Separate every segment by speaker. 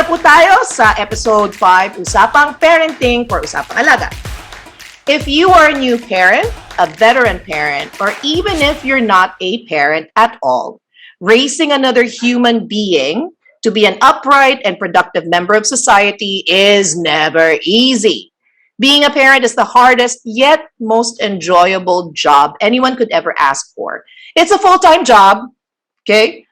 Speaker 1: na po tayo sa episode 5, Usapang Parenting for Usapang Alaga. If you are a new parent, a veteran parent, or even if you're not a parent at all, raising another human being to be an upright and productive member of society is never easy. Being a parent is the hardest yet most enjoyable job anyone could ever ask for. It's a full-time job, okay?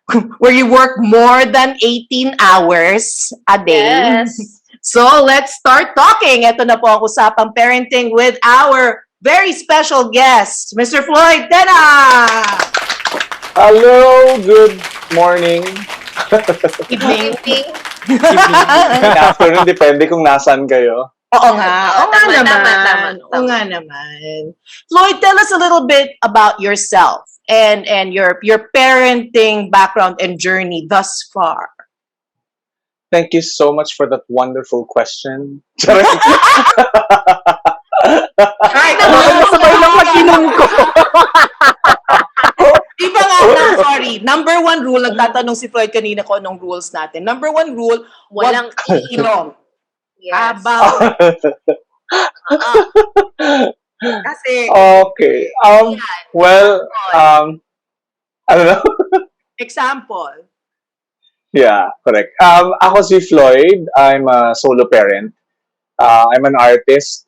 Speaker 1: Where you work more than 18 hours a day.
Speaker 2: Yes.
Speaker 1: So let's start talking. Ito na po ang Usapang Parenting with our very special guest, Mr. Floyd Tena!
Speaker 3: Hello, good morning.
Speaker 1: Evening.
Speaker 3: Afternoon, depende kung nasaan kayo.
Speaker 1: Oo nga. Oo nga
Speaker 2: Tama,
Speaker 1: naman.
Speaker 2: tama.
Speaker 1: Oo nga naman. Floyd, tell us a little bit about yourself and your parenting background and journey thus far.
Speaker 3: Thank you so much for that wonderful question. Charot.
Speaker 1: Right.
Speaker 3: Sabay lang mag-inom ko.
Speaker 1: Iba nga na, sorry. Number one rule, nagtatanong si Floyd kanina ko anong rules natin. Number one rule,
Speaker 2: Walang
Speaker 1: iinom.
Speaker 2: Yes.
Speaker 1: Habang, kasi,
Speaker 3: Okay. Well, I don't know.
Speaker 1: example,
Speaker 3: Yeah, correct. Ako si Floyd. I'm a solo parent. I'm an artist.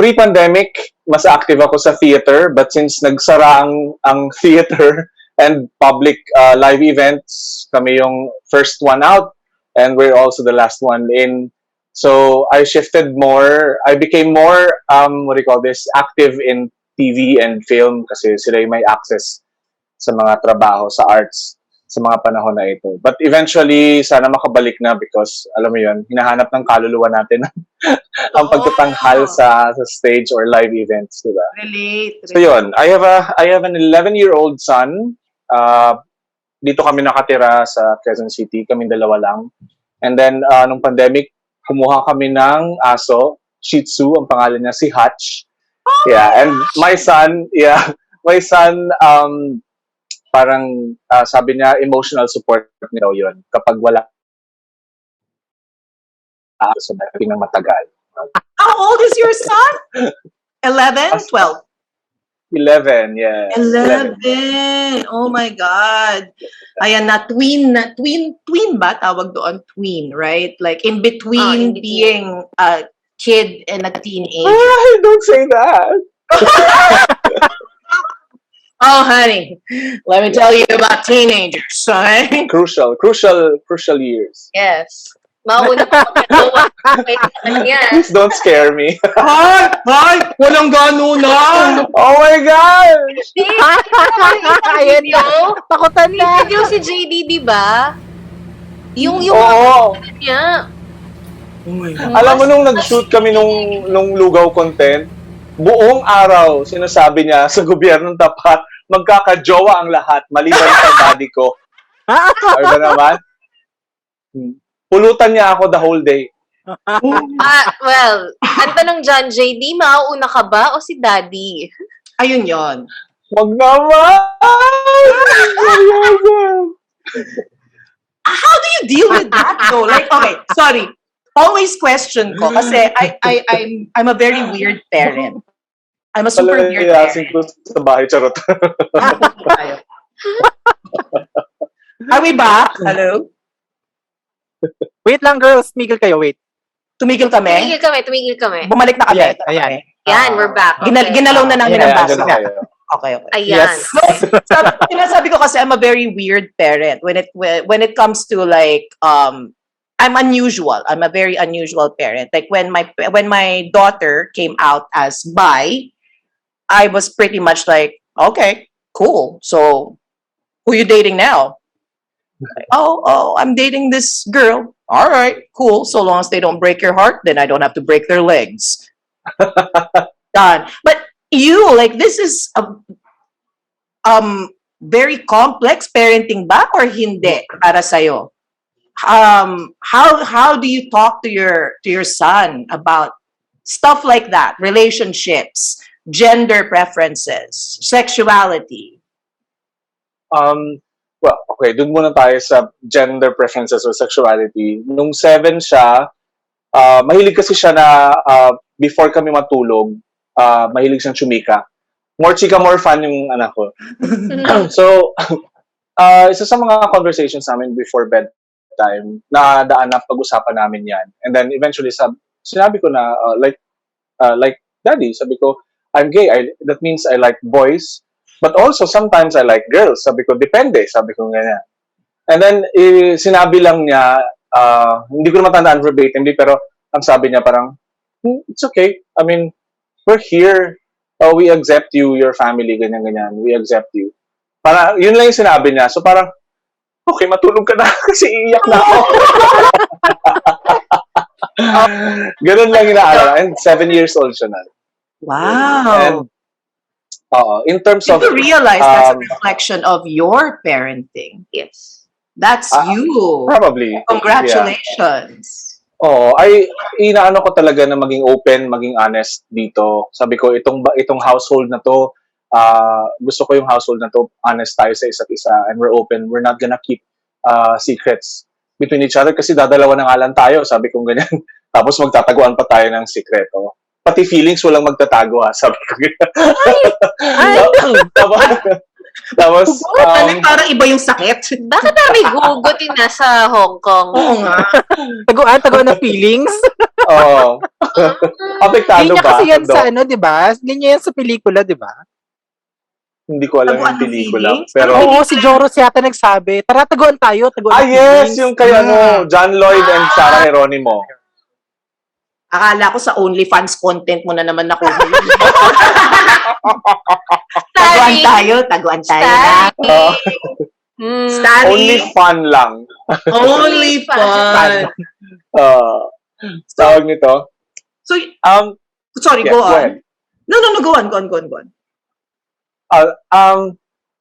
Speaker 3: Pre-pandemic, mas active ako sa theater, but since nagsara ang theater and public live events, kami yung first one out and we're also the last one in. So I shifted more. I became more, active in TV and film kasi sila yung may access sa mga trabaho, sa arts, sa mga panahon na ito. But eventually, sana makabalik na because, alam mo yun, hinahanap ng kaluluwa natin ang pagtatanghal sa stage or live events, di ba?
Speaker 1: relate.
Speaker 3: So yun, I have an 11-year-old son. Dito kami nakatira sa Quezon City, kaming dalawa lang. And then, nung pandemic, kumuha kami ng aso, Shih Tzu, ang pangalan niya si Hutch. Yeah, and my son, parang sabi niya, emotional support niya yun kapag wala so dating ng matagal.
Speaker 1: How old is your son? 11? 12?
Speaker 3: 11, yeah.
Speaker 1: 11. Oh my God. Ayan na, twin ba tawag doon? Twin, right? Like in between
Speaker 2: in between.
Speaker 1: being a kid and a teenager.
Speaker 3: Ay, don't say that.
Speaker 1: Oh, honey, let me tell you about teenagers, right?
Speaker 3: Crucial years.
Speaker 2: Yes. Mauna pa magkatawa. Wait, yan.
Speaker 3: Please don't scare me.
Speaker 1: Ay, walang ganunan.
Speaker 3: Oh my gosh!
Speaker 2: Ayan na. Takutan na. Yung si JD, di ba? Yung
Speaker 3: Oo.
Speaker 2: niya.
Speaker 1: Oh my God.
Speaker 3: Alam mo nung nag-shoot kami nung lugaw content, buong araw sinasabi niya sa gobyernong tapat, magkakajowa ang lahat, maliban sa daddy ko. Ay ba naman? Pulutan niya ako the whole day.
Speaker 2: Well, ang tanong dyan, JD, mauuna ka ba o si Daddy?
Speaker 1: Ayun yon.
Speaker 3: Wag naman!
Speaker 1: How do you deal with that though? Like, okay, sorry. Always question ko kasi I'm a very weird parent. I'm a super weird
Speaker 3: Palayasin
Speaker 1: parent.
Speaker 3: ko sa bahay, charot.
Speaker 1: Are we back? Hello?
Speaker 4: Wait lang, girls. Tumigil kayo, wait.
Speaker 1: Tumigil kami?
Speaker 2: Tumigil kami.
Speaker 1: Bumalik na kami.
Speaker 4: Ayan,
Speaker 1: Ito na
Speaker 4: ayan.
Speaker 1: kami.
Speaker 2: Yan, we're back.
Speaker 1: Ginalaw na namin ang
Speaker 3: Yeah,
Speaker 1: baso.
Speaker 3: andyan na kayo.
Speaker 1: Okay.
Speaker 2: Ayan.
Speaker 4: Yes.
Speaker 1: Sinasabi ko kasi I'm a very weird parent when it comes to like I'm unusual. I'm a very unusual parent. Like when my daughter came out as bi, I was pretty much like, okay, cool. So who you dating now? Like, oh, I'm dating this girl. All right, cool. So long as they don't break your heart, then I don't have to break their legs. Done. But you, like, this is a very complex parenting ba or hindi para sa'yo? How do you talk to your son about stuff like that? Relationships, gender preferences, sexuality.
Speaker 3: Well, okay, dun muna tayo sa gender preferences or sexuality. Nung 7 siya, mahilig kasi siya na before kami matulog, mahilig siyang chumika. More chika, more fun yung anak ko. So, isa sa mga conversations namin before bedtime, na daan na pag-usapan namin yan. And then eventually, sinabi ko na, like, Daddy, sabi ko, I'm gay. That means I like boys. But also, sometimes I like girls. Sabi ko, depende. Sabi ko, ganyan. And then, sinabi lang niya, hindi ko naman tandaan verbatimly, pero ang sabi niya parang, it's okay. I mean, we're here. We accept you, your family, ganyan-ganyan. We accept you. Para, yun lang yung sinabi niya. So parang, okay, matulog ka na kasi iiyak na ako. Ganun lang inaalala. And 7 years old siya na.
Speaker 1: Wow.
Speaker 3: And, in terms
Speaker 1: Did
Speaker 3: of...
Speaker 1: you realize that's a reflection of your parenting?
Speaker 2: Yes.
Speaker 1: That's you.
Speaker 3: Probably.
Speaker 1: Congratulations.
Speaker 3: Ay inaano ko talaga na maging open, maging honest dito. Sabi ko itong household na to, gusto ko yung household na to, honest tayo sa isa't isa and we're open. We're not gonna keep secrets between each other kasi dadalawa na nga lang tayo, sabi ko ganyan. Tapos magtataguan pa tayo ng sikreto. Pati feelings walang magtatago ha, sabi ko. Tapos
Speaker 1: parang iba yung sakit.
Speaker 2: Bakit may gugot yung nasa Hong Kong?
Speaker 1: Oo nga.
Speaker 4: Taguan na feelings.
Speaker 3: Oo. Apektado
Speaker 4: Hindi niya
Speaker 3: ba?
Speaker 4: kasi yan
Speaker 3: Dok?
Speaker 4: sa di ba? Hindi niya yan sa pelikula, di ba?
Speaker 3: Hindi ko alam
Speaker 1: Taguan
Speaker 3: yung
Speaker 1: ng
Speaker 3: pelikula.
Speaker 1: feelings?
Speaker 3: Pero,
Speaker 4: Oo, si Joros yata nagsabi. Tara, taguan tayo. Taguan ng
Speaker 3: yes!
Speaker 4: feelings.
Speaker 3: Yung kay John Lloyd and Sarah Geronimo.
Speaker 1: Akala ko sa OnlyFans content mo na naman nakuha yun. Taguan tayo na. Stanley.
Speaker 3: Only fun lang.
Speaker 1: Only fun.
Speaker 3: Tawag nito.
Speaker 1: So, sorry,
Speaker 3: Yeah,
Speaker 1: go
Speaker 3: go
Speaker 1: on.
Speaker 3: ahead.
Speaker 1: No, go on.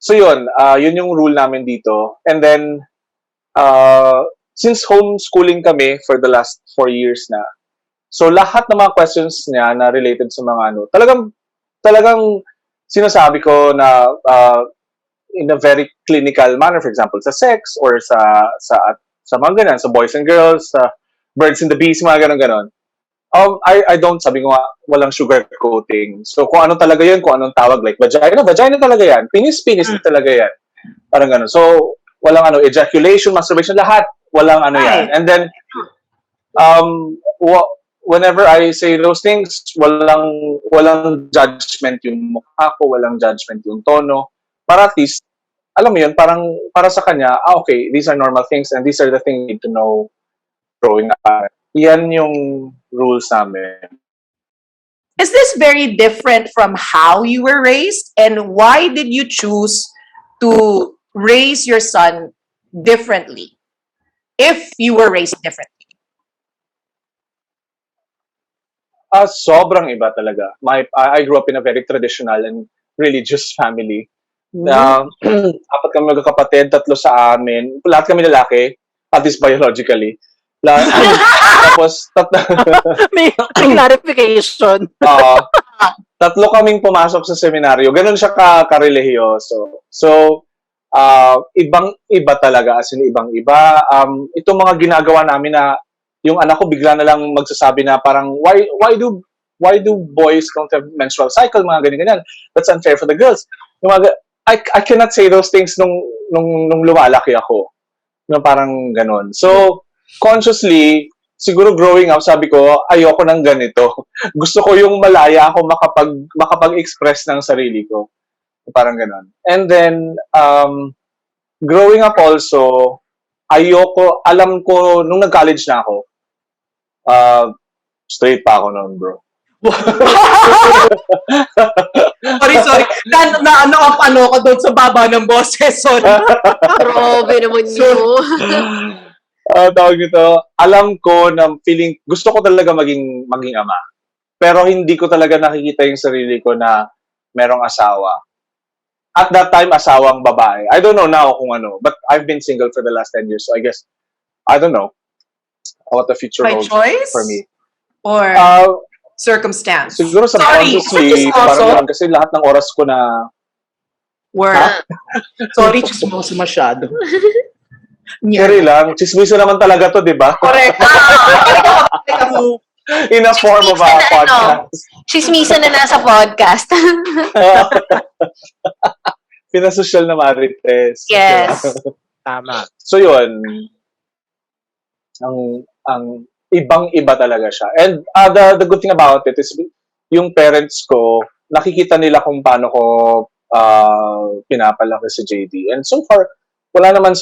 Speaker 3: So yun yung rule namin dito. And then, since homeschooling kami for the last 4 years na, so lahat ng mga questions niya na related sa mga talagang sinasabi ko na in a very clinical manner, for example, sa sex or sa mga ganyan, sa boys and girls, sa birds and the bees, mga ganon. I don't, sabi ko nga, walang sugar coating. So kung ano talaga yun, kung anong tawag, like vagina talaga yan. Penis talaga yan. Parang ganon. So, walang ejaculation, masturbation, lahat, walang yan. And then, whenever I say those things, walang judgment yung mukha ko, walang judgment yung tono. Para at least, alam mo yun, parang para sa kanya, okay, these are normal things and these are the things you need to know growing up. Yan yung rules namin.
Speaker 1: Is this very different from how you were raised? And why did you choose to raise your son differently if you were raised differently?
Speaker 3: Sobrang iba talaga. I grew up in a very traditional and religious family. Apat kami magkakapatid, 3 sa amin. Lahat kami lalaki, at least biologically. Tapos,
Speaker 4: May clarification.
Speaker 3: 3 kaming pumasok sa seminaryo. Ganun siya ka-religyoso. So, ibang-iba talaga, as in ibang-iba. Itong mga ginagawa namin na yung anak ko bigla na lang magsasabi na parang why do boys don't have menstrual cycle, mga ganyan. That's unfair for the girls. I cannot say those things nung lumalaki ako. Nung parang ganon. So consciously, siguro growing up, sabi ko ayoko ng ganito. Gusto ko yung malaya ako makapag-express ng sarili ko. Parang ganon. And then growing up also, alam ko nung nag-college na ako, straight pa ako noon, bro.
Speaker 1: Sorry. Ano ko doon sa baba ng boses. Sorry.
Speaker 2: Grabe naman yun.
Speaker 3: Tawag nito, alam ko na feeling, gusto ko talaga maging ama. Pero hindi ko talaga nakikita yung sarili ko na merong asawa. At that time, asawang babae. I don't know now kung ano, but I've been single for the last 10 years, so I guess, I don't know what the future
Speaker 1: By
Speaker 3: holds
Speaker 1: choice?
Speaker 3: for me.
Speaker 1: Or circumstance?
Speaker 3: Siguro
Speaker 1: Sorry,
Speaker 3: subconsciously,
Speaker 1: is this also-
Speaker 3: parang kasi lahat ng oras ko na
Speaker 1: Word.
Speaker 3: Ha?
Speaker 1: Sorry, chismoso masyado.
Speaker 3: Carry lang. Chismiso naman talaga to, di ba?
Speaker 2: Correct.
Speaker 3: In a form of a
Speaker 2: Chismisan na
Speaker 3: podcast.
Speaker 2: Chismisan na nasa podcast.
Speaker 3: Pinasosyal na Marites.
Speaker 2: Yes.
Speaker 3: Diba?
Speaker 4: Tama.
Speaker 3: So yun, ang ibang-iba talaga siya. And the good thing about it is yung parents ko, nakikita nila kung paano ko pinapalaki si JD. And so far, wala naman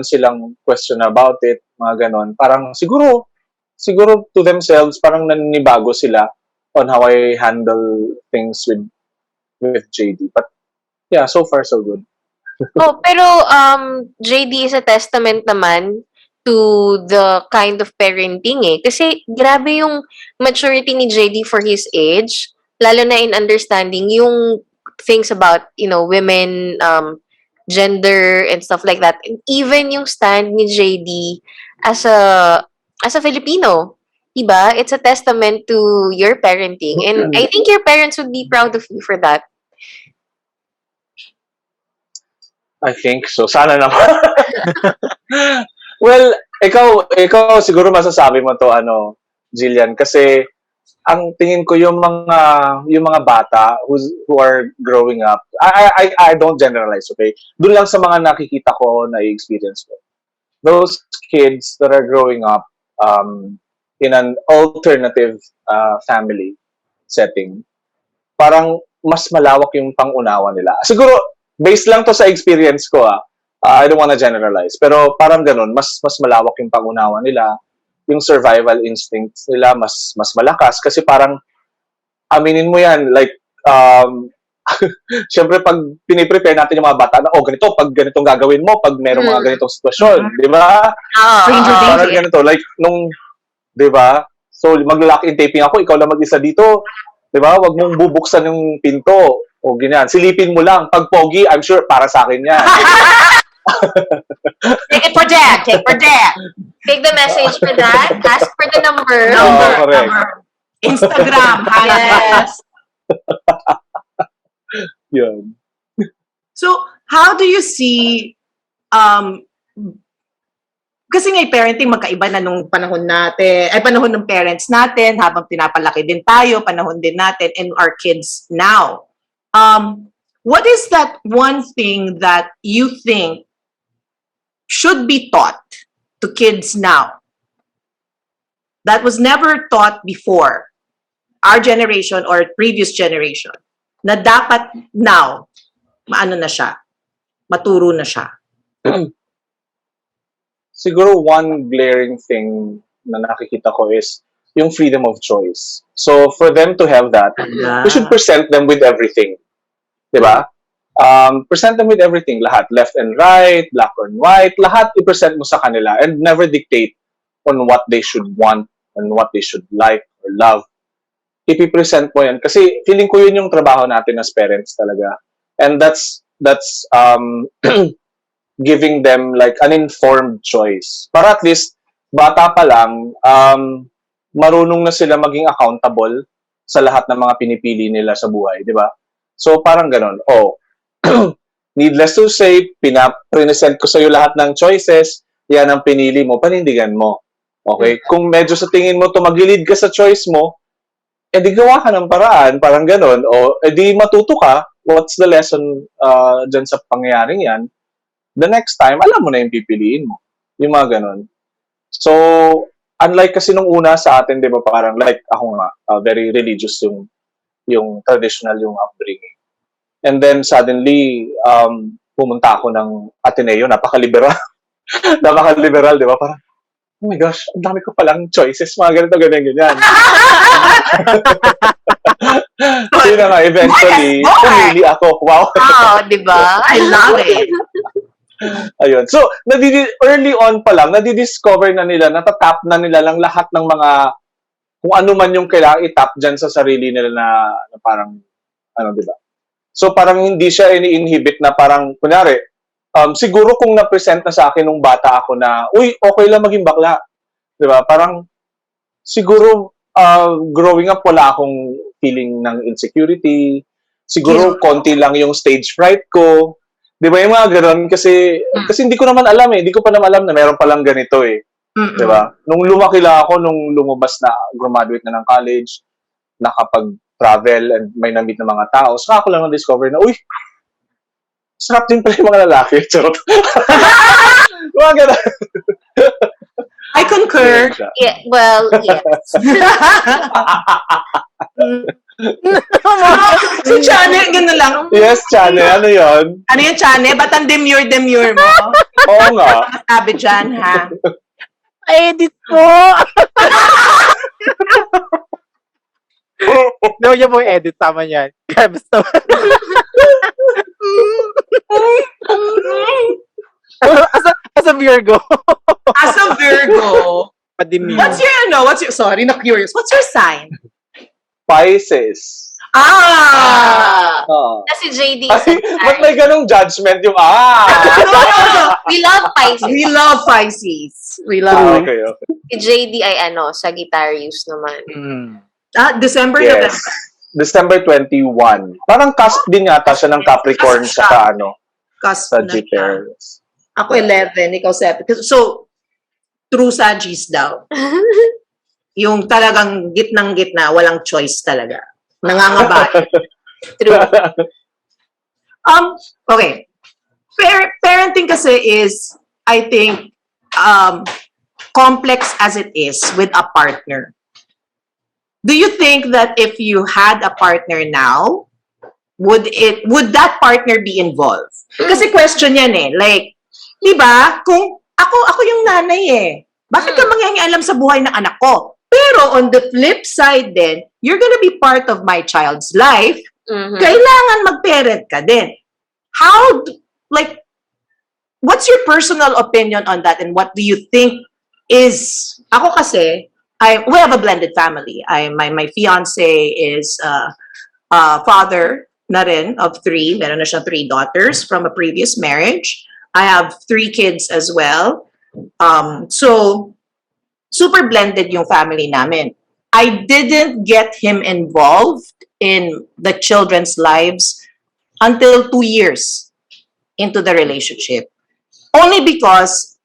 Speaker 3: silang question about it, mga ganon. Parang siguro to themselves, parang naninibago sila on how I handle things with JD. But yeah, so far so good.
Speaker 2: Oh, pero JD is a testament naman to the kind of parenting eh. Kasi grabe yung maturity ni JD for his age, lalo na in understanding yung things about, women, gender and stuff like that. And even yung stand ni JD as a Filipino, diba? It's a testament to your parenting. And I think your parents would be proud of you for that.
Speaker 3: I think so. Sana naman. Well, ikaw siguro masasabi mo to, Jillian, kasi ang tingin ko yung mga bata who are growing up, I don't generalize, okay? Doon lang sa mga nakikita ko na experience ko. Those kids that are growing up in an alternative family setting, parang mas malawak yung pangunawa nila. Siguro based lang to sa experience ko I don't wanna generalize, pero parang ganun, mas malawak yung pangunawa nila, yung survival instincts nila mas malakas kasi parang aminin mo yan, like syempre pag piniprepare natin yung mga bata na ganito, pag ganitong gagawin mo pag merong mga ganitong sitwasyon, di ba?
Speaker 1: Stranger
Speaker 3: Parang
Speaker 1: danger.
Speaker 3: ganito, like nung, di ba? So magla-lock in taping ako, ikaw lang mag-isa dito, di ba? Wag mong bubuksan yung pinto o ganyan. Silipin mo lang. Pag pogi, I'm sure para sa akin yan.
Speaker 1: Take it for that. Take for that.
Speaker 2: Take the message for that. Ask for the number.
Speaker 3: Correct.
Speaker 1: Instagram.
Speaker 2: Yes.
Speaker 3: Yun.
Speaker 1: So, how do you see, kasi nga parenting magkaiba na nung panahon natin, panahon ng parents natin, habang pinapalaki din tayo, panahon din natin, and our kids now. What is that one thing that you think should be taught to kids now that was never taught before our generation or previous generation, na dapat now, maano na siya, maturo na siya?
Speaker 3: Siguro one glaring thing na nakikita ko is yung freedom of choice. So for them to have that, we should present them with everything. Diba? Present them with everything. Lahat. Left and right, black and white. Lahat i-present mo sa kanila and never dictate on what they should want and what they should like or love. Ipipresent mo yan. Kasi feeling ko yun yung trabaho natin as parents talaga. And that's giving them like an informed choice. Para at least, bata pa lang, marunong na sila maging accountable sa lahat ng mga pinipili nila sa buhay, di ba? So, parang ganon. Needless to say, present ko sa'yo lahat ng choices, yan ang pinili mo, panindigan mo. Okay? Kung medyo sa tingin mo, tumagilid ka sa choice mo, edi gawa ka ng paraan, parang ganon. O edi matuto ka, what's the lesson dyan sa pangyayaring yan? The next time, alam mo na yung pipiliin mo. Yung mga ganon. So, unlike kasi nung una sa atin, di ba, parang like ako nga, very religious yung traditional yung upbringing. And then suddenly, pumunta ako ng Ateneo, napaka-liberal. Napaka-liberal, di ba? Parang, oh my gosh, ang dami ko palang choices, mga ganito, ganyan. Yun na nga, eventually, pumili ako. Wow.
Speaker 2: Di ba?
Speaker 1: I love it.
Speaker 3: Ayun. So, early on pa lang, nadidiscover na nila, natatap na nila lang lahat ng mga, kung ano man yung kailangan itap dyan sa sarili nila na parang, di ba? So, parang hindi siya ini-inhibit na parang, kunyari, siguro kung na-present na sa akin nung bata ako na, uy, okay lang maging bakla. Di ba? Parang, siguro, growing up, wala akong feeling ng insecurity. siguro konti lang yung stage fright ko. Di ba yung mga ganun? Kasi hindi ko naman alam eh. Hindi ko pa naman alam na meron palang ganito eh. Di ba? Nung lumaki lang ako, nung lumabas na, graduate na ng college, nakapag-travel and may na-meet na mga tao, saka ako lang na-discover na, uy, sarap din pala yung mga lalaki. Charot. Mga ganun.
Speaker 1: I concur.
Speaker 2: Yeah, well, yes.
Speaker 1: Si Chane, gano'n lang.
Speaker 3: Yes, Chane. Ano yun?
Speaker 1: Ano yung Chane? Ba't ang demure mo?
Speaker 3: Oo nga.
Speaker 1: Sabi dyan, ha?
Speaker 4: Edit po! No, yan po yung edit. Tama yan. Basta. As a Virgo.
Speaker 1: As a Virgo,
Speaker 4: Padimir.
Speaker 1: sorry, na-curious. What's your sign?
Speaker 3: Pisces.
Speaker 1: Ah!
Speaker 2: Kasi JD
Speaker 3: Ay, ba't may ganong judgment yung
Speaker 1: No.
Speaker 2: We love Pisces.
Speaker 1: We love Pisces. We love
Speaker 3: Okay.
Speaker 2: Si JD ay Sagittarius naman.
Speaker 1: December,
Speaker 3: Yes.
Speaker 1: November.
Speaker 3: December 21. Parang cusp din yata siya ng Capricorn
Speaker 1: Cusp siya.
Speaker 3: sa
Speaker 1: Cusp na siya.
Speaker 3: Sagittarius.
Speaker 1: Ako 11, ikaw 7. So, true Sagittarius daw. Yung talagang gitnang-gitna, walang choice talaga. Nangangabay.
Speaker 2: True.
Speaker 1: Okay. Parenting kasi is, I think, complex as it is with a partner. Do you think that if you had a partner now, would that partner be involved? Kasi question yan eh. Like, di ba? Kung ako yung nanay eh. Bakit ka mangyayalam sa buhay ng anak ko? Pero on the flip side din, you're gonna be part of my child's life. Kailangan mag-parent ka din. What's your personal opinion on that and what do you think is, ako kasi, we have a blended family. My fiance is father na rin of 3. Meron na siya 3 daughters from a previous marriage. I have 3 kids as well. So, super blended yung family namin. I didn't get him involved in the children's lives until 2 years into the relationship. Only because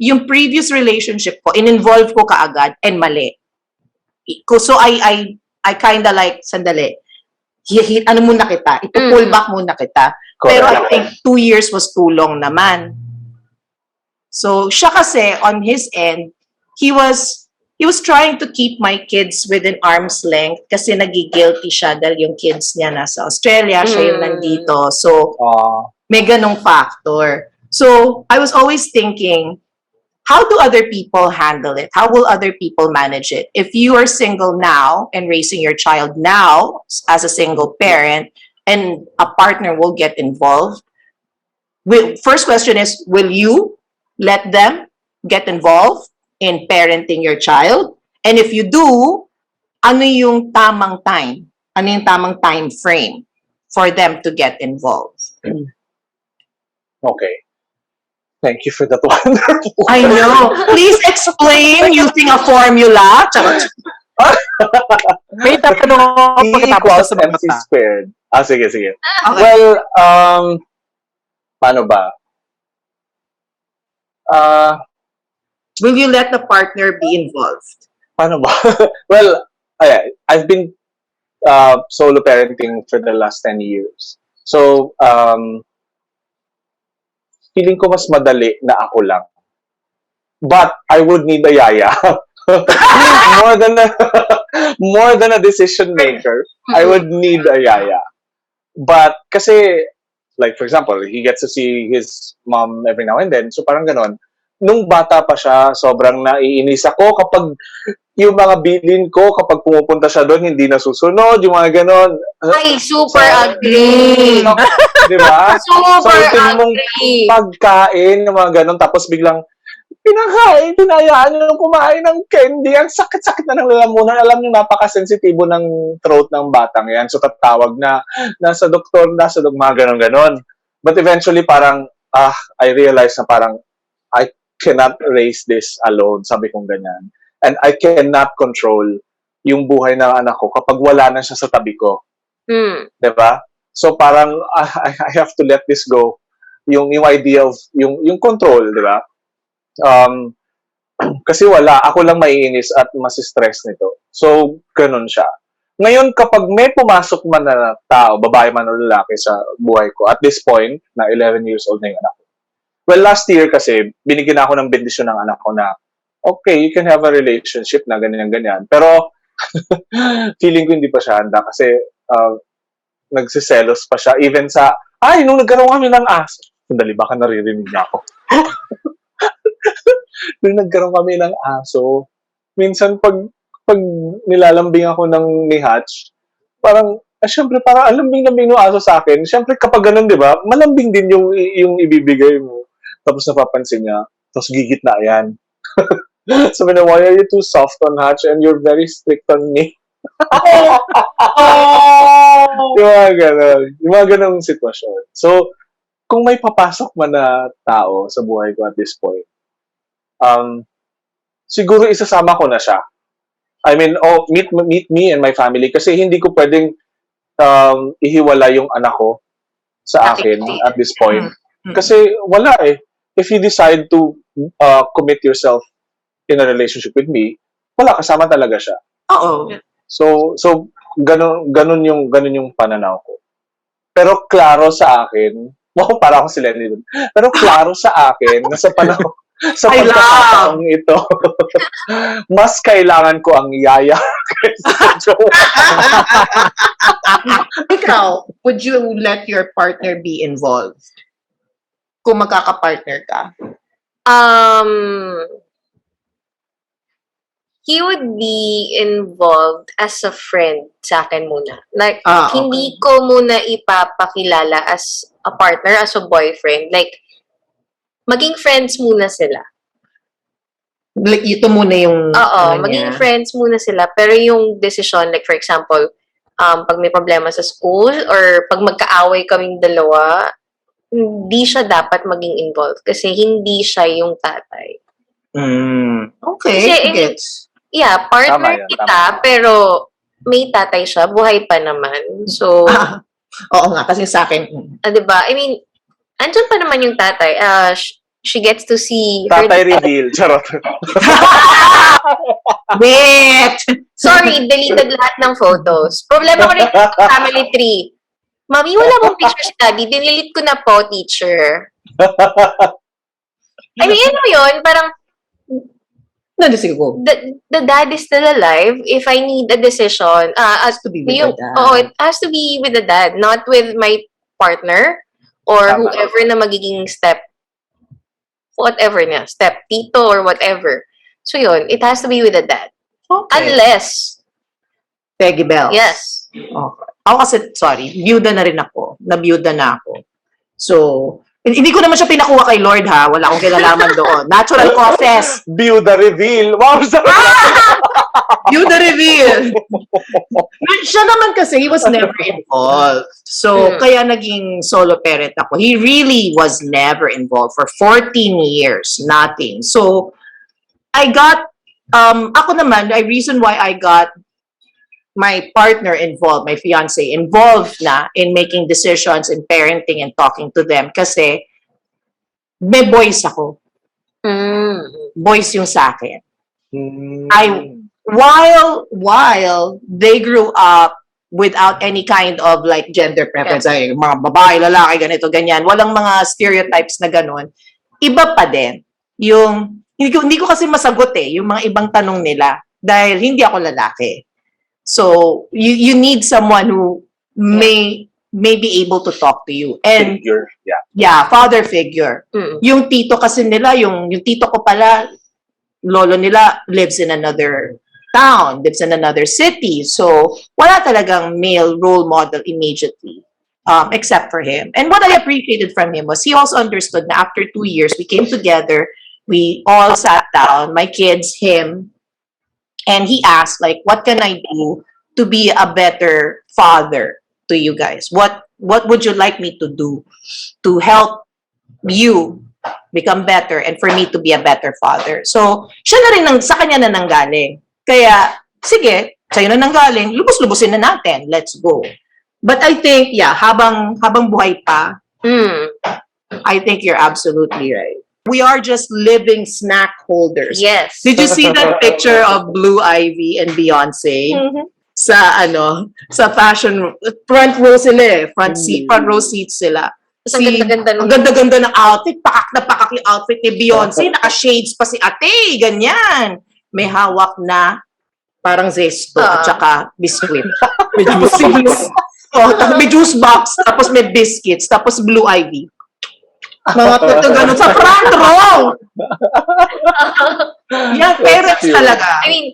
Speaker 1: yung previous relationship ko, in-involve ko kaagad and mali. So I kinda like, sandali, ano muna kita, ipo-pull back muna kita.
Speaker 3: Correct.
Speaker 1: Pero I think 2 years was too long naman. So siya kasi, on his end, he was trying to keep my kids within arm's length kasi nagigilty siya dahil yung kids niya nasa Australia, siya yung nandito. So, may ganong factor. So, I was always thinking, how do other people handle it? How will other people manage it? If you are single now and raising your child now as a single parent and a partner will get involved, first question is, will you let them get involved in parenting your child? And if you do, ano yung tamang time? Ano yung tamang time frame for them to get involved?
Speaker 3: Okay. Thank you for that wonderful.
Speaker 1: I know. Please explain using a formula. Charot.
Speaker 4: May tatanong ako
Speaker 3: E
Speaker 4: pagkatapos
Speaker 3: equals
Speaker 4: sa
Speaker 3: MC
Speaker 4: mga
Speaker 3: squared. Sige.
Speaker 1: Okay.
Speaker 3: Well, paano ba?
Speaker 1: Will you let the partner be involved?
Speaker 3: Paano ba? Well, I've been solo parenting for the last 10 years. So, feeling ko mas madali na ako lang. But I would need a yaya. more than a decision maker, I would need a yaya. But kasi, like for example, he gets to see his mom every now and then. So parang ganon. Nung bata pa siya, sobrang naiinis ako kapag yung mga bilin ko, kapag pumupunta siya doon, hindi nasusunod, yung mga ganon.
Speaker 2: Ay, super agree.
Speaker 3: Di ba?
Speaker 2: Super
Speaker 3: yung mong
Speaker 2: agree.
Speaker 3: pagkain, yung mga ganon, tapos biglang, pinayaan nyo kumain ng candy. Ang sakit-sakit na ng lalamunan. Alam nyo, napakasensitibo ng throat ng batang yan. So, tatawag na, nasa doktor, mga ganon-ganon. But eventually, parang, I realized na parang, I cannot raise this alone. Sabi kong ganyan. And I cannot control yung buhay ng anak ko kapag wala na siya sa tabi ko. Diba? So parang I have to let this go. Yung idea of yung control, di ba? Um, kasi wala, ako lang maiinis at masistress nito. So, ganun siya. Ngayon, kapag may pumasok man na tao, babae man o lalaki sa buhay ko, at this point, na 11 years old na yung anak ko. Well, last year kasi, binigyan ako ng bendisyon ng anak ko na, okay, you can have a relationship na ganyan-ganyan. Pero, feeling ko hindi pa siya handa kasi nagsiselos pa siya. Even sa, nung nagkaroon kami ng aso. Sandali, baka naririnig niya ako. Nung nagkaroon kami ng aso, minsan pag nilalambing ako ng ni Hatch, parang, syempre, parang alambing-lambing ng aso sa akin. Syempre, kapag ganun, di ba, malambing din yung ibibigay mo. Tapos napapansin niya, tapos gigit na yan. Sabi na, why are you too soft on Hatch and you're very strict on me? Yung mga ganun sitwasyon. So, kung may papasok man na tao sa buhay ko at this point, siguro isasama ko na siya. I mean, meet me and my family kasi hindi ko pwedeng ihiwala yung anak ko sa akin at this point. Kasi wala eh. If you decide to commit yourself in a relationship with me, wala, kasama talaga siya.
Speaker 1: Oo.
Speaker 3: So ganun yung pananaw ko. Pero klaro sa akin, para ako si Lenny dun. Pero klaro sa akin na sa panahon sa pagkakataong ito, mas kailangan ko ang yaya kaysa sa jowa.
Speaker 1: Ikaw, would you let your partner be involved? Kung magkaka-partner ka?
Speaker 2: He would be involved as a friend sa akin muna. Like,
Speaker 1: Okay.
Speaker 2: hindi ko muna ipapakilala as a partner, as a boyfriend. Like, maging friends muna sila.
Speaker 1: Like, ito muna yung...
Speaker 2: Oo,
Speaker 1: ano
Speaker 2: maging
Speaker 1: niya.
Speaker 2: friends muna sila. Pero yung decision, like for example, pag may problema sa school or pag magkaaway kaming dalawa, hindi siya dapat maging involved kasi hindi siya yung tatay.
Speaker 1: Okay,
Speaker 2: Kasi,
Speaker 1: gets.
Speaker 2: Yeah, partner
Speaker 3: Tama yan,
Speaker 2: kita,
Speaker 3: tama.
Speaker 2: pero may tatay siya, buhay pa naman. So,
Speaker 1: Oo nga, kasi sa akin...
Speaker 2: diba? I mean, andyan pa naman yung tatay. She gets to see
Speaker 3: Tatay reveal. Charot.
Speaker 1: Wait!
Speaker 2: Sorry, deleted lahat ng photos. Problema ko rin sa family tree. Mami, wala mong picture si daddy. Dinilit ko na po, teacher. I mean, ano yun? Parang,
Speaker 1: Sige, go.
Speaker 2: the dad is still alive. If I need a decision,
Speaker 1: Has to be with the dad.
Speaker 2: Oh, it has to be with the dad, not with my partner or
Speaker 3: Tama.
Speaker 2: whoever na magiging step tito or whatever. So yun, it has to be with the dad.
Speaker 1: Okay.
Speaker 2: Unless,
Speaker 1: Peggy Bells.
Speaker 2: yes.
Speaker 1: Okay. Ako kasi, sorry, biyuda na rin ako. Nabiyuda na ako. So, hindi ko naman siya pinakuha kay Lord ha. Wala akong kinalaman doon. Natural causes.
Speaker 3: View the reveal. Wow, sarap.
Speaker 1: Biyuda reveal. Siya naman kasi, he was never involved. So, kaya naging solo parent ako. He really was never involved for 14 years. Nothing. So, I got, ako naman, the reason why I got my partner involved, my fiance involved na in making decisions in parenting and talking to them kasi may boys ako. Boys yung sa akin. While they grew up without any kind of like gender preference, ay mga babae, lalaki, ganito, ganyan, walang mga stereotypes na ganun, iba pa din. Yung, hindi ko kasi masagot yung mga ibang tanong nila dahil hindi ako lalaki. So, you need someone who may be able to talk to you. And,
Speaker 3: Figure. Yeah.
Speaker 1: yeah, father figure. Yung tito kasi nila, yung tito ko pala, lolo nila lives in another town, lives in another city. So, wala talagang male role model immediately, except for him. And what I appreciated from him was he also understood na after 2 years, we came together, we all sat down, my kids, him, and he asked, like, what can I do to be a better father to you guys? What would you like me to do to help you become better and for me to be a better father? So, siya na rin, sa kanya na nanggaling. Kaya, sige, sa'yo na nanggaling, lubos-lubusin na natin. Let's go. But I think, yeah, habang buhay pa,
Speaker 2: Mm.
Speaker 1: I think you're absolutely right. We are just living snack holders.
Speaker 2: Yes.
Speaker 1: Did you see that picture of Blue Ivy and Beyonce
Speaker 2: Mhm.
Speaker 1: sa fashion front row sila front row seats sila.
Speaker 2: Ang ganda-ganda
Speaker 1: Ang ganda-ganda ng outfit, pakak na pakak yung outfit ni Beyonce, naka-shades pa si ate, ganyan. May hawak na parang zesto at saka biscuit.
Speaker 4: May
Speaker 1: Tapos
Speaker 4: juice
Speaker 1: si Blue,
Speaker 4: box.
Speaker 1: tapos may juice box, tapos may biscuits, tapos Blue Ivy. Mga puto ganun sa front row. Yan, parents
Speaker 3: cute.
Speaker 1: talaga.
Speaker 2: I mean,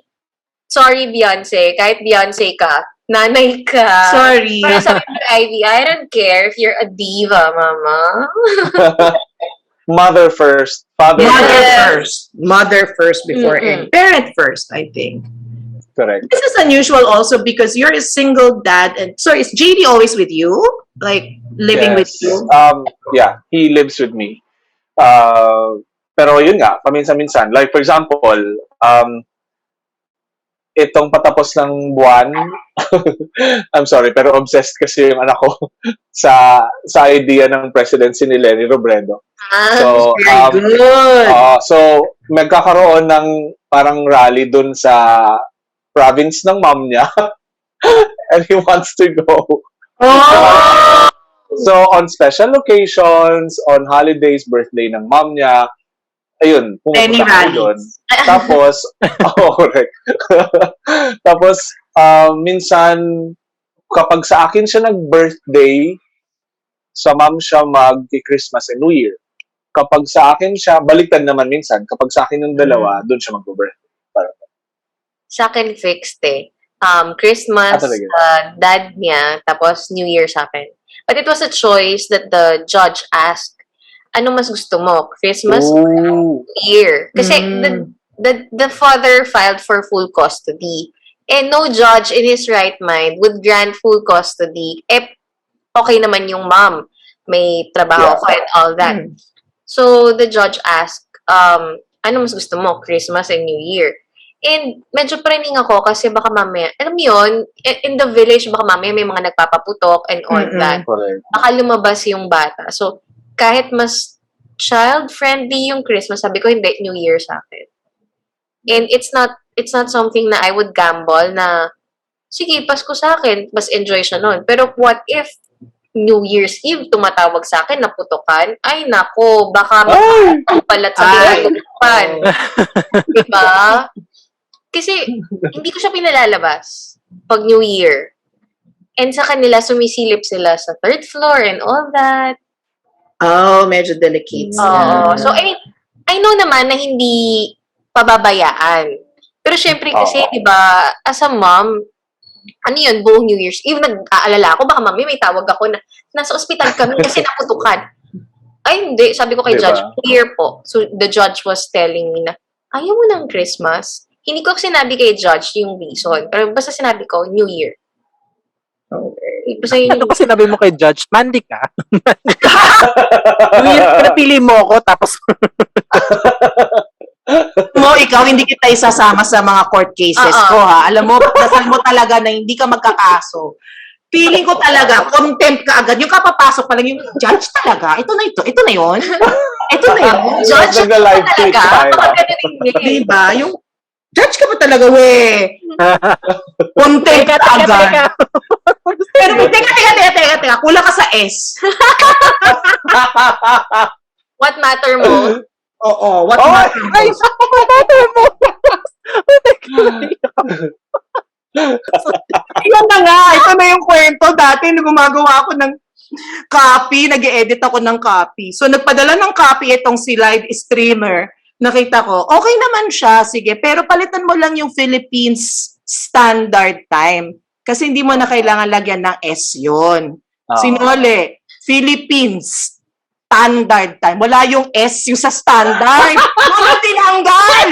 Speaker 2: sorry Beyonce, kahit Beyonce ka, nanay ka.
Speaker 1: Sorry.
Speaker 2: Pero sabi mo, Ivy, I don't care if you're a diva, mama.
Speaker 3: Mother first, father first.
Speaker 1: Mother first before
Speaker 2: Mm-mm.
Speaker 1: and parent first, I think.
Speaker 3: Correct.
Speaker 1: This is unusual also because you're a single dad and so is JD always with you? Like living with
Speaker 3: Yes.
Speaker 1: you?
Speaker 3: Yeah, he lives with me. Pero yun nga, paminsan-minsan. Like for example, itong patapos ng buwan, I'm sorry, pero obsessed kasi yung anak ko sa idea ng presidency ni Lenny Robredo. So,
Speaker 1: Very good.
Speaker 3: so magkakaroon ng parang rally dun sa province ng mom niya and he wants to go.
Speaker 1: Oh!
Speaker 3: So, on special occasions, on holidays, birthday ng mom niya, ayun,
Speaker 1: Any
Speaker 3: pumunta kami doon.
Speaker 1: rallies?
Speaker 3: Tapos, correct. Tapos, minsan, kapag sa akin siya nag-birthday, sa mom siya mag-Christmas and New Year. Kapag sa akin siya, baliktad naman minsan, kapag sa akin yung dalawa, doon siya mag-birthday.
Speaker 2: Sa akin fixed Christmas,
Speaker 3: talaga?
Speaker 2: dad niya, tapos New Year sa akin. But it was a choice that the judge asked, ano mas gusto mo? Christmas or
Speaker 3: Ooh.
Speaker 2: Year? Kasi
Speaker 1: Mm.
Speaker 2: the father filed for full custody. And no judge in his right mind would grant full custody if okay naman yung mom. May trabaho
Speaker 3: Yeah.
Speaker 2: ko and all that.
Speaker 1: Mm.
Speaker 2: So, the judge asked, ano mas gusto mo? Christmas and New Year? And medyo praning ako kasi baka mamaya, alam mo yun, in the village, baka mamaya may mga nagpapaputok and all
Speaker 1: Mm-mm.
Speaker 2: that.
Speaker 3: Correct.
Speaker 2: Baka lumabas yung bata. So, kahit mas child-friendly yung Christmas, sabi ko, hindi, New Year sa akin. And it's not something na I would gamble na, sige, Pasko sa akin, mas enjoy siya nun. Pero what if New Year's Eve tumatawag sa akin, naputukan? Ay, nako, baka palat sa
Speaker 1: Ay.
Speaker 2: pinatutupan. Diba? Kasi, hindi ko siya pinalalabas pag New Year. And sa kanila, sumisilip sila sa third floor and all that.
Speaker 1: Oh, medyo delicate.
Speaker 2: Oo. So, I mean, I know naman na hindi pababayaan. Pero syempre kasi, di ba, as a mom, ano yun, buong New Year's Eve, nag-aalala ako, baka mami, may tawag ako na nasa ospital kami kasi naputukan. Ay, hindi. Sabi ko kay
Speaker 3: Diba?
Speaker 2: judge, here po. So, the judge was telling me na, ayaw mo ng Christmas? Hindi ko sinabi kay judge yung reason. Pero basta sinabi ko, New Year.
Speaker 1: Okay.
Speaker 2: Basta yun,
Speaker 4: Ano kasi sinabi mo kay Judge? Mandi ka? New Year, pinapili mo ako, tapos
Speaker 1: Mo, ikaw, hindi kita isasama sa mga court cases ko, ha? Alam mo, dasal mo talaga na hindi ka magkakaso. Feeling ko talaga, contempt ka agad. Yung kapapasok pa lang, yung judge talaga, ito na yun. Ito na yun.
Speaker 2: judge
Speaker 3: Like the live
Speaker 2: ka
Speaker 3: tweet
Speaker 2: talaga.
Speaker 3: tayo.
Speaker 2: Baka ganun din.
Speaker 1: Diba? Yung judge ka pa talaga, we. Contempt ka agad. Pero teka. Kulang ka sa S.
Speaker 2: What matter mo?
Speaker 1: Oo, what
Speaker 3: Oh,
Speaker 1: matter
Speaker 4: ay,
Speaker 1: most?
Speaker 4: mother mo.
Speaker 1: Yan na nga, ito na yung kwento. Dati, gumagawa ako ng copy, nag-edit ako ng copy. So, nagpadala ng copy itong si live streamer. Nakita ko, okay naman siya, sige. Pero palitan mo lang yung Philippines Standard Time. Kasi hindi mo na kailangan lagyan ng S yun. Sinole, Philippines Standard Time. Wala yung S yung sa standard. Ano tinanggal?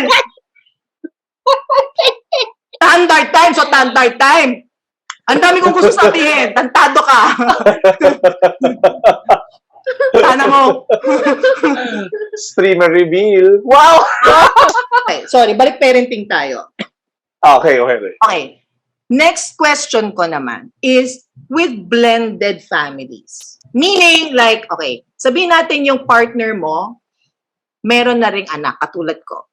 Speaker 1: Standard Time. So, Standard Time. Ang dami kong gusto sabihin. Tantado ka. Sana mo.
Speaker 3: Streamer reveal. Wow!
Speaker 1: Okay, sorry. Balik parenting tayo.
Speaker 3: Okay.
Speaker 1: Okay. Next question ko naman is with blended families. Meaning, like, okay, sabihin natin yung partner mo, meron na ring anak, katulad ko.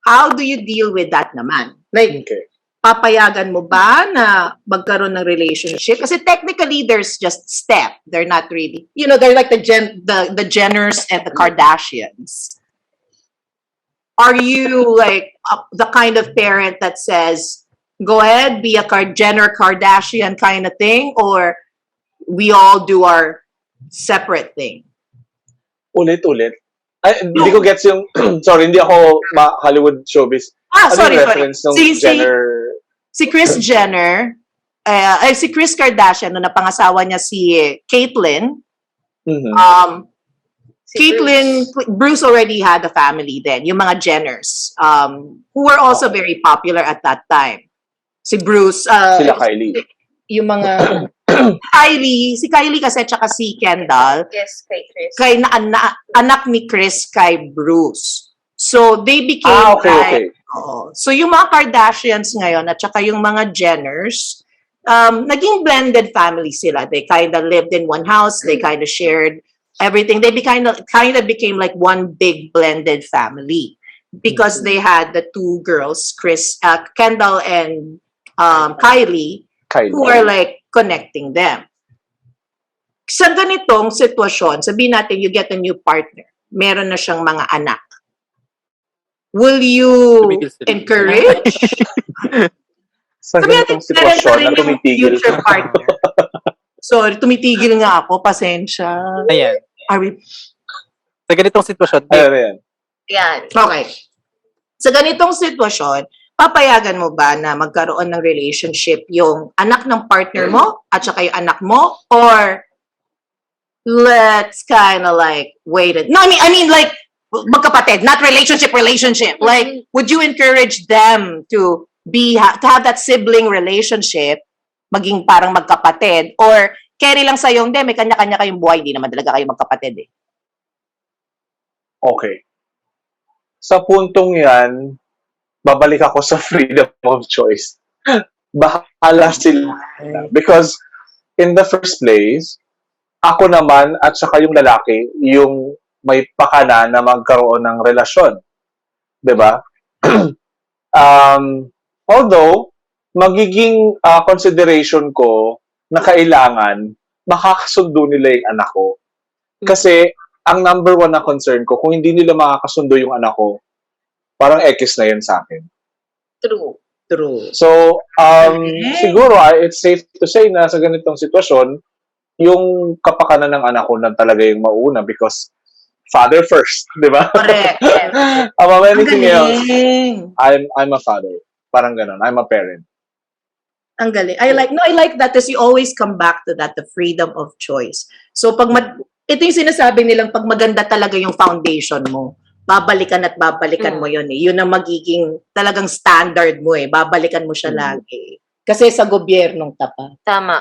Speaker 1: How do you deal with that naman? Like,
Speaker 3: Okay.
Speaker 1: papayagan mo ba na magkaroon ng relationship? Kasi technically, there's just step. They're not really, they're like the Jenners and the Kardashians. Are you like the kind of parent that says, go ahead, be a Jenner Kardashian kind of thing, or we all do our separate thing?
Speaker 3: Ulit-ulit. Ay, hindi ko gets yung, sorry, hindi ako Hollywood showbiz. Ano
Speaker 1: Sorry.
Speaker 3: yung reference ng Jenner?
Speaker 1: Si Kris Jenner, si Kris Kardashian, nung napangasawa niya si Caitlyn, Caitlyn, Bruce already had a family then, yung mga Jenners, who were also very popular at that time. Si Bruce,
Speaker 3: Sila Kylie.
Speaker 1: Yung mga si Kylie kasi tsaka si Kendall,
Speaker 2: Yes, kay Chris.
Speaker 1: anak ni Chris kay Bruce. So they became
Speaker 3: Okay.
Speaker 1: So yung mga Kardashians ngayon at saka yung mga Jenners, naging blended family sila. They kind of lived in one house, they kind of shared everything. They kind of became like one big blended family because they had the two girls, Kendall and Kylie, who are like connecting them. Sa ganitong sitwasyon, sabihin natin you get a new partner, meron na siyang mga anak. Will you encourage?
Speaker 3: Sa ganitong sitwasyon na tumitigil.
Speaker 1: Future partner. Sorry, tumitigil nga ako. Pasensya.
Speaker 4: Ayan.
Speaker 1: Are we...
Speaker 4: Sa ganitong sitwasyon,
Speaker 3: Ayan.
Speaker 2: Yan.
Speaker 1: Okay. Sa ganitong sitwasyon, papayagan mo ba na magkaroon ng relationship yung anak ng partner mo at saka yung anak mo? Or let's kind of like wait it. No, I mean like magkapatid, not relationship. Like, would you encourage them to have that sibling relationship, maging parang magkapatid, or carry lang sa'yo, hindi, may kanya-kanya kayong buhay, hindi naman talaga kayo magkapatid eh.
Speaker 3: Okay. Sa puntong yan, babalik ako sa freedom of choice. Bahala sila. Because in the first place, ako naman at saka yung lalaki, yung may pakana na magkaroon ng relasyon. 'Di ba? Although, magiging consideration ko na kailangan makakasundo nila yung anak ko. Kasi, ang number one na concern ko, kung hindi nila makakasundo yung anak ko, parang X na yun sa akin.
Speaker 1: True.
Speaker 3: So, siguro, it's safe to say na sa ganitong sitwasyon, yung kapakanan ng anak ko na talaga yung mauna because father first, di ba?
Speaker 1: Correct.
Speaker 3: About anything else,
Speaker 1: galing.
Speaker 3: I'm a father. Parang ganun. I'm a parent.
Speaker 1: Ang galing. I like that because you always come back to that, the freedom of choice. So, ito yung sinasabi nilang pag maganda talaga yung foundation mo, babalikan at babalikan mo yun eh. Yun ang magiging talagang standard mo eh. Babalikan mo siya lagi. Kasi sa gobyernong tapat.
Speaker 2: Tama.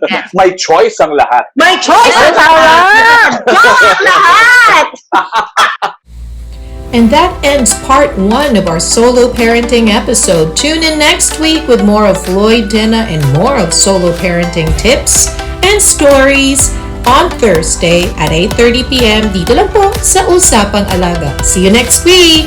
Speaker 1: Yes.
Speaker 3: May choice ang lahat.
Speaker 1: May choice ang lahat! Ang lahat!
Speaker 5: And that ends part 1 of our solo parenting episode. Tune in next week with more of Floyd Tena and more of solo parenting tips and stories on Thursday at 8:30 p.m. dito lang po sa Usapang Alaga. See you next week!